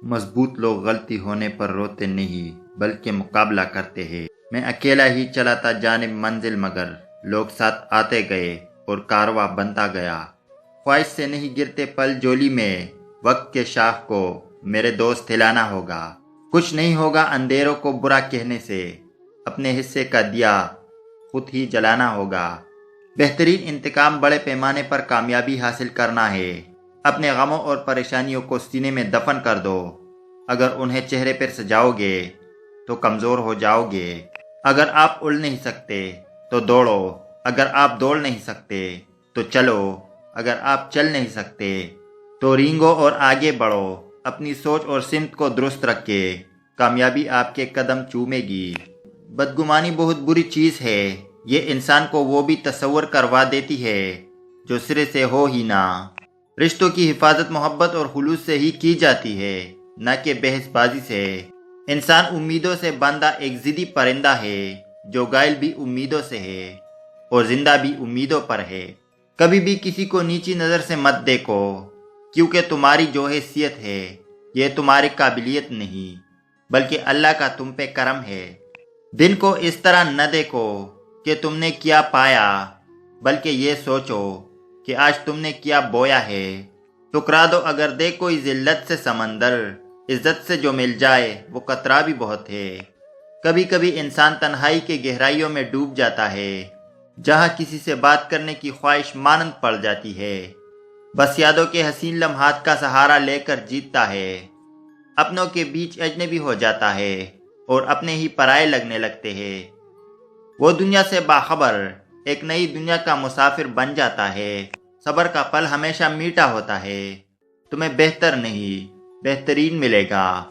مضبوط لوگ غلطی ہونے پر روتے نہیں بلکہ مقابلہ کرتے ہیں۔ میں اکیلا ہی چلا تھا جانب منزل، مگر لوگ ساتھ آتے گئے اور کارواں بنتا گیا۔ خواہش سے نہیں گرتے پل جولی میں، وقت کے شاخ کو میرے دوست ہلانا ہوگا۔ کچھ نہیں ہوگا اندھیروں کو برا کہنے سے، اپنے حصے کا دیا خود ہی جلانا ہوگا۔ بہترین انتقام بڑے پیمانے پر کامیابی حاصل کرنا ہے۔ اپنے غموں اور پریشانیوں کو سینے میں دفن کر دو۔ اگر انہیں چہرے پر سجاؤ گے تو کمزور ہو جاؤ گے۔ اگر آپ اڑ نہیں سکتے تو دوڑو، اگر آپ دوڑ نہیں سکتے تو چلو، اگر آپ چل نہیں سکتے تو رینگو اور آگے بڑھو۔ اپنی سوچ اور سمت کو درست رکھے، کامیابی آپ کے قدم چومے گی۔ بدگمانی بہت بری چیز ہے، یہ انسان کو وہ بھی تصور کروا دیتی ہے جو سرے سے ہو ہی نہ۔ رشتوں کی حفاظت محبت اور خلوص سے ہی کی جاتی ہے، نہ کہ بحث بازی سے۔ انسان امیدوں سے باندھا ایک ضدی پرندہ ہے جو گائل بھی امیدوں سے ہے اور زندہ بھی امیدوں پر ہے۔ کبھی بھی کسی کو نیچی نظر سے مت دیکھو، کیونکہ تمہاری جو حیثیت ہے یہ تمہاری قابلیت نہیں بلکہ اللہ کا تم پہ کرم ہے۔ دن کو اس طرح نہ دیکھو کہ تم نے کیا پایا، بلکہ یہ سوچو کہ آج تم نے کیا بویا ہے۔ ٹکرا دو اگر دے کوئی ذلت سے سمندر، عزت سے جو مل جائے وہ قطرہ بھی بہت ہے۔ کبھی کبھی انسان تنہائی کے گہرائیوں میں ڈوب جاتا ہے، جہاں کسی سے بات کرنے کی خواہش مانند پڑ جاتی ہے۔ بس یادوں کے حسین لمحات کا سہارا لے کر جیتتا ہے۔ اپنوں کے بیچ اجنبی ہو جاتا ہے اور اپنے ہی پرائے لگنے لگتے ہیں۔ وہ دنیا سے باخبر ایک نئی دنیا کا مسافر بن جاتا ہے۔ صبر کا پل ہمیشہ میٹھا ہوتا ہے۔ تمہیں بہتر نہیں، بہترین ملے گا۔